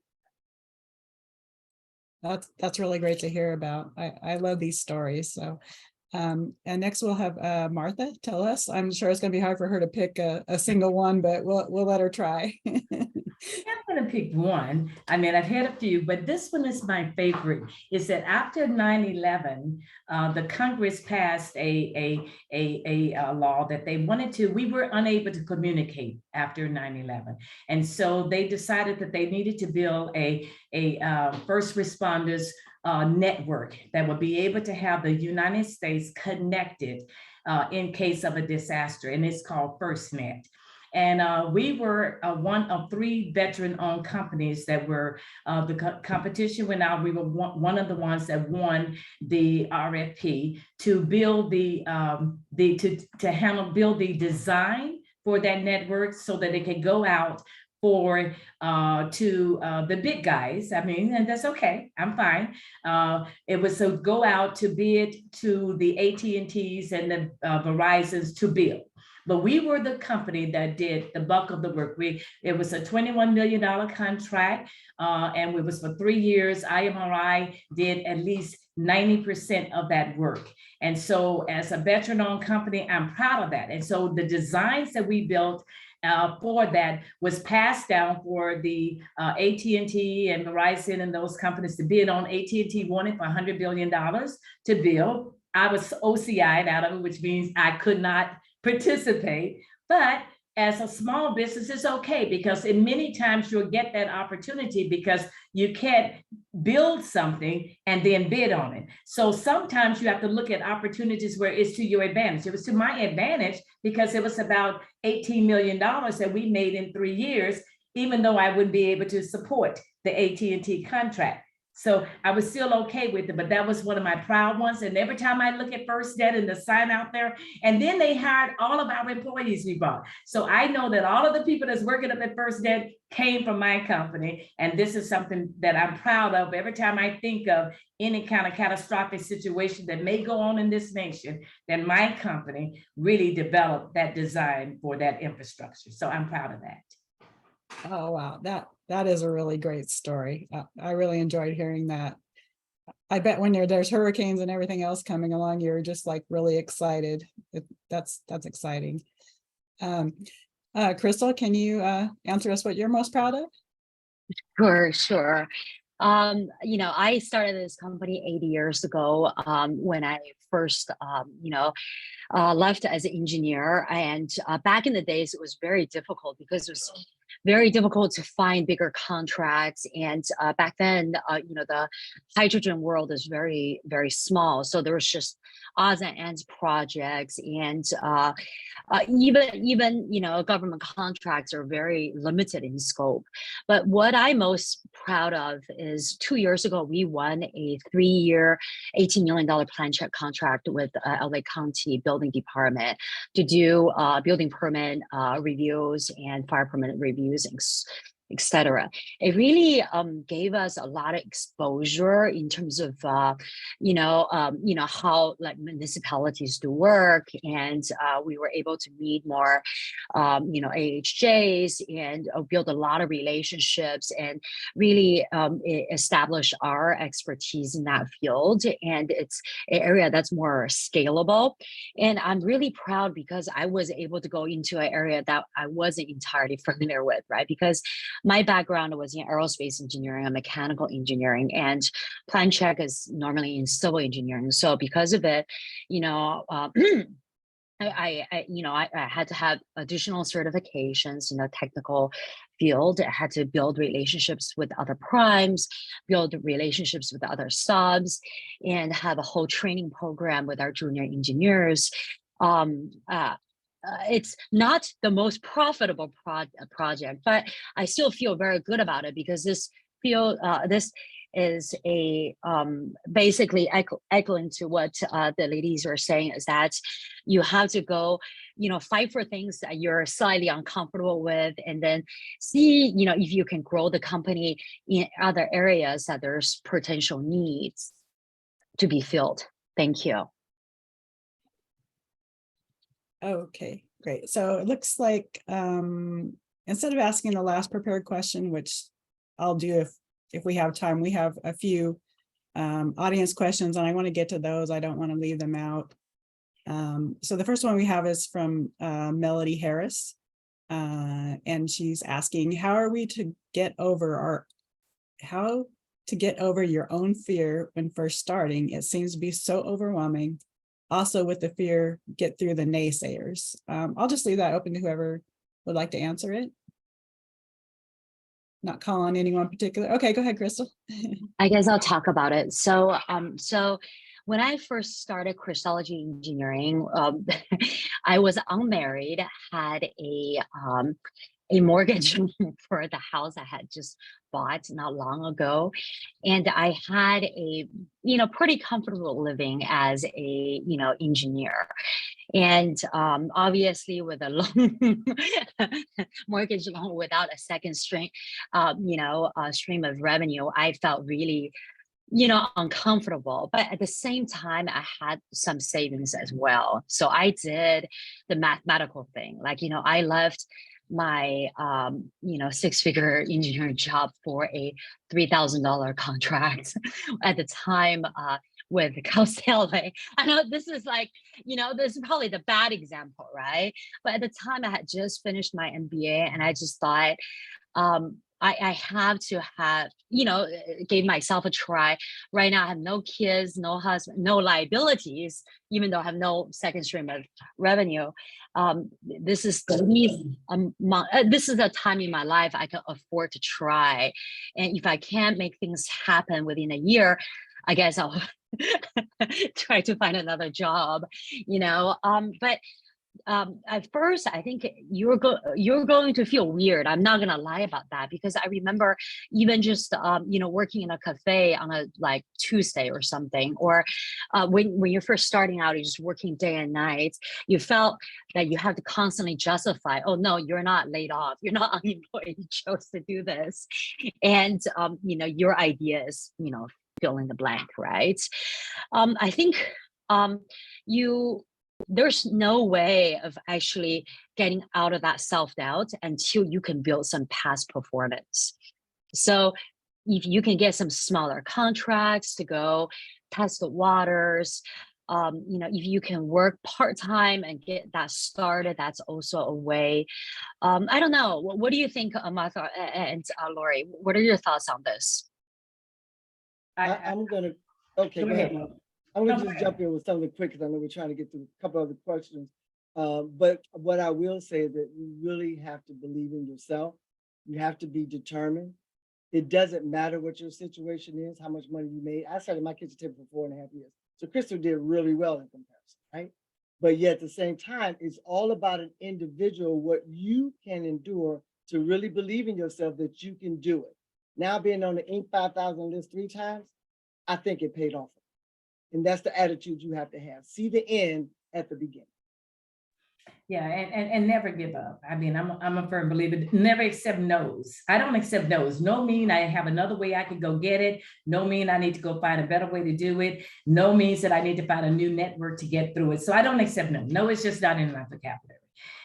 That's really great to hear about. I love these stories. So, and next we'll have Martha tell us. I'm sure it's going to be hard for her to pick a single one, but we'll let her try. I'm going to pick one. I mean, I've had a few, but this one is my favorite. Is that after 9/11, the Congress passed a law that they wanted to. We were unable to communicate after 9/11, and so they decided that they needed to build a first responders network that would be able to have the United States connected in case of a disaster, and it's called FirstNet. And we were one of 3 veteran-owned companies that were, the competition went out. We were one of the ones that won the RFP to build build the design for that network so that it could go out for to the big guys. I mean, and that's okay, I'm fine. It was to go out to bid to the AT&Ts and the Verizons to build. But we were the company that did the bulk of the work. It was a $21 million contract, and it was for 3 years. IMRI did at least 90% of that work. And so as a veteran-owned company, I'm proud of that. And so the designs that we built for that was passed down for the AT&T and Verizon and those companies to bid on. AT&T wanted for $100 billion to build. I was OCI'd out of it, which means I could not participate, but as a small business, it's okay because in many times you'll get that opportunity because you can't build something and then bid on it. So sometimes you have to look at opportunities where it's to your advantage. It was to my advantage because it was about $18 million that we made in 3 years, even though I wouldn't be able to support the AT&T contract. So I was still okay with it, but that was one of my proud ones. And every time I look at FirstNet and the sign out there, and then they hired all of our employees we brought. So I know that all of the people that's working up at FirstNet came from my company. And this is something that I'm proud of. Every time I think of any kind of catastrophic situation that may go on in this nation, then my company really developed that design for that infrastructure. So I'm proud of that. Oh, wow. That is a really great story. I really enjoyed hearing that. I bet when there's hurricanes and everything else coming along, you're just like really excited. That's exciting. Crystal, can you answer us what you're most proud of? Sure. I started this company 80 years ago when I first, left as an engineer. And back in the days, it was very difficult because it was very difficult to find bigger contracts. And back then, the hydrogen world is very, very small. So there was just odds and ends projects, and even government contracts are very limited in scope. But what I'm most proud of is 2 years ago we won a 3-year, $18 million plan check contract with LA County Building Department to do building permit reviews and fire permit reviews, etc. It really gave us a lot of exposure in terms of how like municipalities do work, and we were able to meet more AHJs and build a lot of relationships and really establish our expertise in that field. And it's an area that's more scalable. And I'm really proud because I was able to go into an area that I wasn't entirely familiar with, right? Because my background was in aerospace engineering and mechanical engineering, and plan check is normally in civil engineering. So because of it, I had to have additional certifications, technical field. I had to build relationships with other primes, build relationships with other subs, and have a whole training program with our junior engineers. It's not the most profitable project, but I still feel very good about it because this is a basically echoing to what the ladies are saying, is that you have to go, fight for things that you're slightly uncomfortable with, and then see, if you can grow the company in other areas that there's potential needs to be filled. Thank you. Okay, great. So it looks like instead of asking the last prepared question, which I'll do if we have time, we have a few audience questions, and I want to get to those. I don't want to leave them out. So the first one we have is from Melody Harris, and she's asking, how to get over your own fear when first starting? It seems to be so overwhelming. Also with the fear, get through the naysayers. I'll just leave that open to whoever would like to answer it. Not call on anyone particular. Okay, go ahead, Crystal. I guess I'll talk about it. So when I first started Christology engineering, I was unmarried, had a mortgage for the house I had just bought not long ago, and I had a pretty comfortable living as a engineer. And obviously with a loan mortgage loan without a second stream of revenue, I felt really uncomfortable. But at the same time, I had some savings as well. So I did the mathematical thing. Like, I left my 6-figure engineering job for a $3,000 contract at the time with CalSailway. I know this is like, this is probably the bad example, right? But at the time I had just finished my MBA, and I just thought, I have to have, gave myself a try. Right now I have no kids, no husband, no liabilities, even though I have no second stream of revenue. This is a time in my life I can afford to try. And if I can't make things happen within a year, I guess I'll try to find another job, but at first, I think you're going to feel weird. I'm not gonna lie about that, because I remember even just working in a cafe on a like Tuesday or something, or when you're first starting out, you're just working day and night. You felt that you have to constantly justify, oh no, you're not laid off, you're not unemployed, you chose to do this, and your idea is fill in the blank, right? I think there's no way of actually getting out of that self-doubt until you can build some past performance. So if you can get some smaller contracts to go test the waters, if you can work part-time and get that started, that's also a way. I don't know. What do you think, Martha and Laurie? What are your thoughts on this? I'm gonna, okay, Go go ahead, ahead. Mark. I'm No, gonna go just ahead. jump in with something quick because I know we're trying to get through a couple other questions. But what I will say is that you really have to believe in yourself. You have to be determined. It doesn't matter what your situation is, how much money you made. I started my kitchen table for 4.5 years. So Crystal did really well in comparison, right? But yet at the same time, it's all about an individual, what you can endure to really believe in yourself that you can do it. Now being on the Inc. 5000 list 3 times, I think it paid off. And that's the attitude you have to have. See the end at the beginning. Yeah, and never give up. I mean, I'm a firm believer, never accept no's. I don't accept no's. No mean I have another way I could go get it. No mean I need to go find a better way to do it. No means that I need to find a new network to get through it. So I don't accept no. No, it's just not in my vocabulary.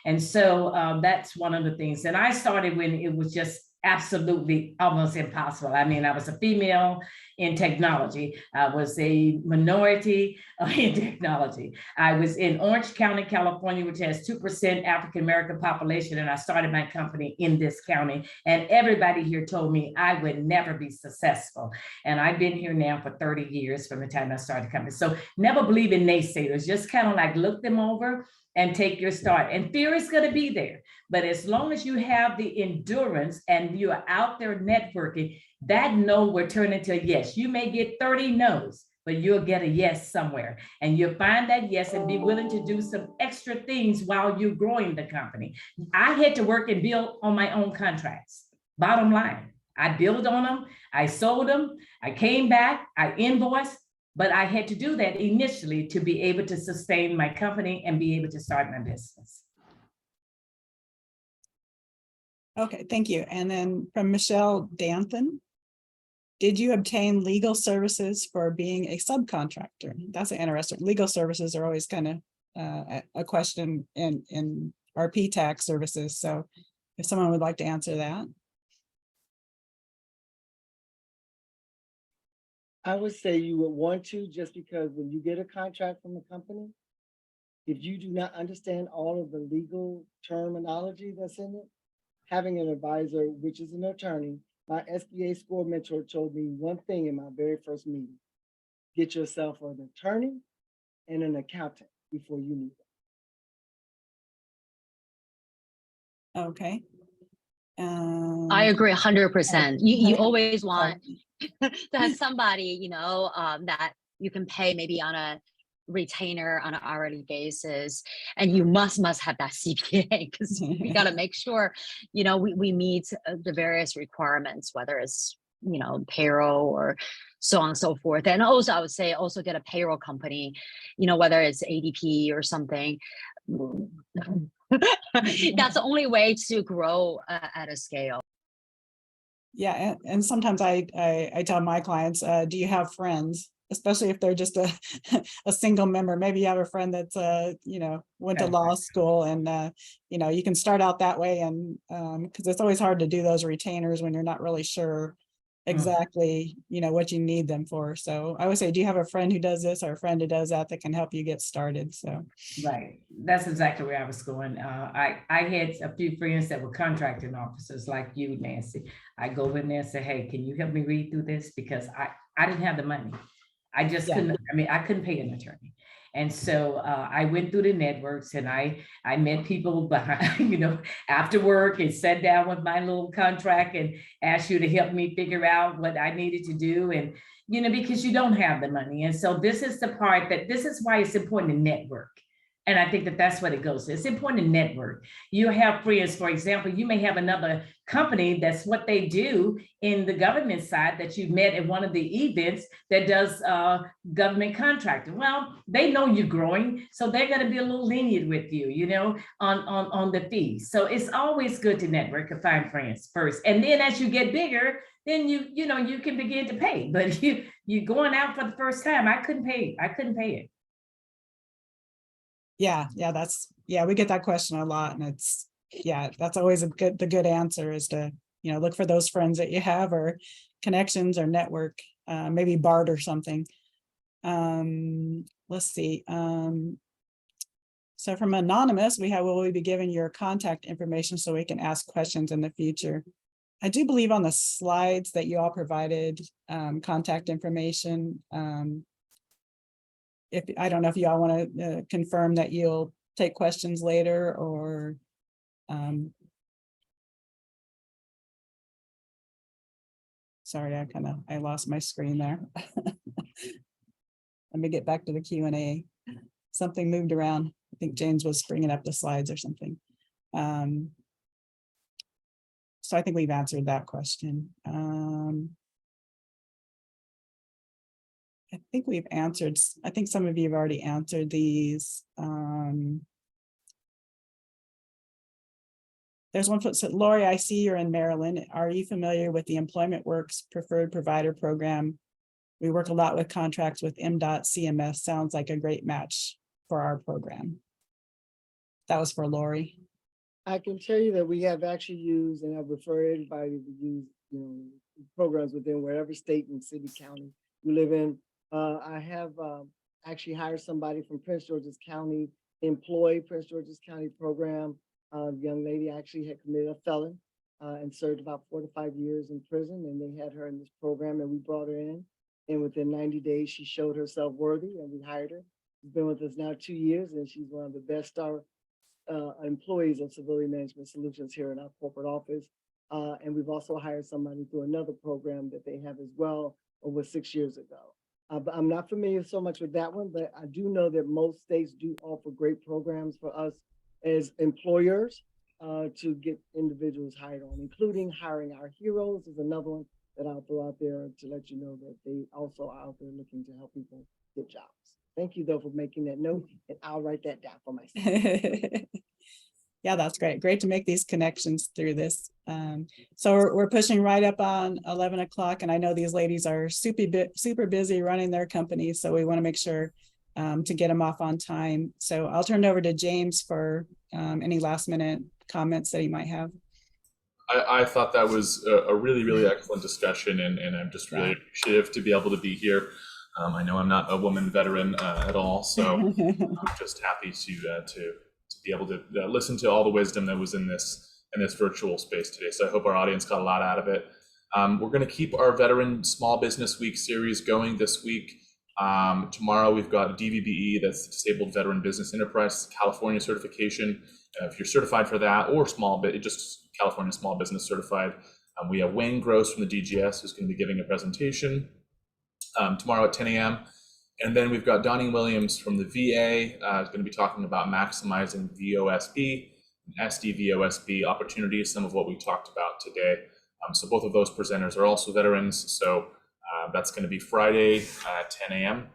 And so that's one of the things. And I started when it was just absolutely almost impossible. I mean, I was a female in technology. I was a minority in technology. I was in Orange County, California, which has 2% African-American population. And I started my company in this county. And everybody here told me I would never be successful. And I've been here now for 30 years from the time I started the company. So never believe in naysayers, just kind of like look them over and take your start. And fear is going to be there. But as long as you have the endurance and you are out there networking, that no will turn into a yes. You may get 30 no's, but you'll get a yes somewhere. And you'll find that yes and be willing to do some extra things while you're growing the company. I had to work and build on my own contracts. Bottom line, I built on them, I sold them, I came back, I invoiced, but I had to do that initially to be able to sustain my company and be able to start my business. Okay, thank you. And then from Michelle Danthan, did you obtain legal services for being a subcontractor? That's interesting. Legal services are always kind of a question in our PTAC services. So if someone would like to answer that. I would say you would want to, just because when you get a contract from a company, if you do not understand all of the legal terminology that's in it, having an advisor, which is an attorney, my SBA score mentor told me one thing in my very first meeting: get yourself an attorney and an accountant before you need them. Okay. I agree 100%. You always want sorry. to have somebody, that you can pay maybe on a retainer on an hourly basis, and you must have that CPA, because we got to make sure, we meet the various requirements, whether it's, payroll or so on and so forth. And also, I would say also get a payroll company, whether it's ADP or something. That's the only way to grow at a scale. Yeah, and sometimes I tell my clients, do you have friends? Especially if they're just a single member. Maybe you have a friend that's went to law school, and you can start out that way. And because it's always hard to do those retainers when you're not really sure exactly what you need them for. So I would say, do you have a friend who does this or a friend who does that can help you get started? So right, that's exactly where I was going. I had a few friends that were contracting officers like you, Nancy. I go in there and say, hey, can you help me read through this, because I didn't have the money. I just couldn't, I couldn't pay an attorney. And so I went through the networks, and I met people behind, after work, and sat down with my little contract and asked you to help me figure out what I needed to do. And, because you don't have the money. And so this is the part this is why it's important to network. And I think that's what it goes to. It's important to network. You have friends, for example, you may have another company that's what they do in the government side that you met at one of the events that does government contracting. Well, they know you're growing, so they're going to be a little lenient with you, on the fees. So it's always good to network and find friends first. And then as you get bigger, then you can begin to pay. But you going out for the first time, I couldn't pay it. Yeah, we get that question a lot, and that's always the good answer is to, look for those friends that you have, or connections, or network, maybe BART or something. Let's see. So from Anonymous, will we be giving your contact information so we can ask questions in the future? I do believe on the slides that you all provided contact information. I don't know if you all want to confirm that you'll take questions later, or sorry, I lost my screen there. Let me get back to the Q&A. Something moved around. I think James was bringing up the slides or something. So I think we've answered that question. I think we've answered, I think some of you have already answered these. There's one, so Laurie, I see you're in Maryland. Are you familiar with the Employment Works Preferred Provider Program? We work a lot with contracts with MDOT CMS. Sounds like a great match for our program. That was for Laurie. I can tell you that we have actually used, and I've referred everybody to use, programs within wherever state and city, county you live in. I have actually hired somebody from Prince George's County, Prince George's County program. The young lady actually had committed a felon and served about 4 to 5 years in prison, and they had her in this program, and we brought her in. And within 90 days, she showed herself worthy, and we hired her. She's been with us now 2 years, and she's one of the best star employees of Civility Management Solutions here in our corporate office. And we've also hired somebody through another program that they have as well over 6 years ago. But I'm not familiar so much with that one, but I do know that most states do offer great programs for us as employers to get individuals hired on, including hiring our heroes is another one that I'll throw out there to let you know that they also are out there looking to help people get jobs. Thank you though for making that note, and I'll write that down for myself. Yeah, that's great. Great to make these connections through this. So we're pushing right up on 11 o'clock, and I know these ladies are super busy running their companies, so we want to make sure to get them off on time. So I'll turn it over to James for any last minute comments that he might have. I thought that was a really, really excellent discussion, and I'm just really appreciative to be able to be here. I know I'm not a woman veteran at all, so I'm just happy to be able to listen to all the wisdom that was in this virtual space today. So I hope our audience got a lot out of it. We're going to keep our Veteran Small Business Week series going this week. Tomorrow we've got DVBE, that's Disabled Veteran Business Enterprise California certification. If you're certified for that, or just California Small Business Certified. We have Wayne Gross from the DGS who's going to be giving a presentation tomorrow at 10 a.m. And then we've got Donnie Williams from the VA is going to be talking about maximizing VOSB and SDVOSB opportunities, some of what we talked about today. So both of those presenters are also veterans. So that's going to be Friday at 10 a.m.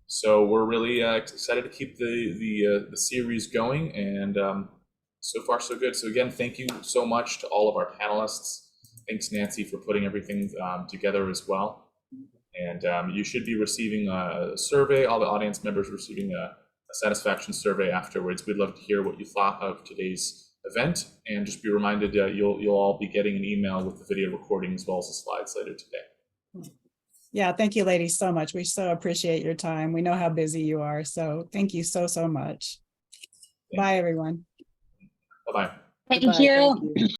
So we're really excited to keep the series going, and so far so good. So again, thank you so much to all of our panelists. Thanks, Nanci, for putting everything together as well. And you should be receiving a survey, all the audience members receiving a satisfaction survey afterwards. We'd love to hear what you thought of today's event, and just be reminded you'll all be getting an email with the video recording as well as the slides later today. Yeah, thank you ladies so much. We so appreciate your time. We know how busy you are, so thank you so much. Bye everyone. Bye-bye. Thank you.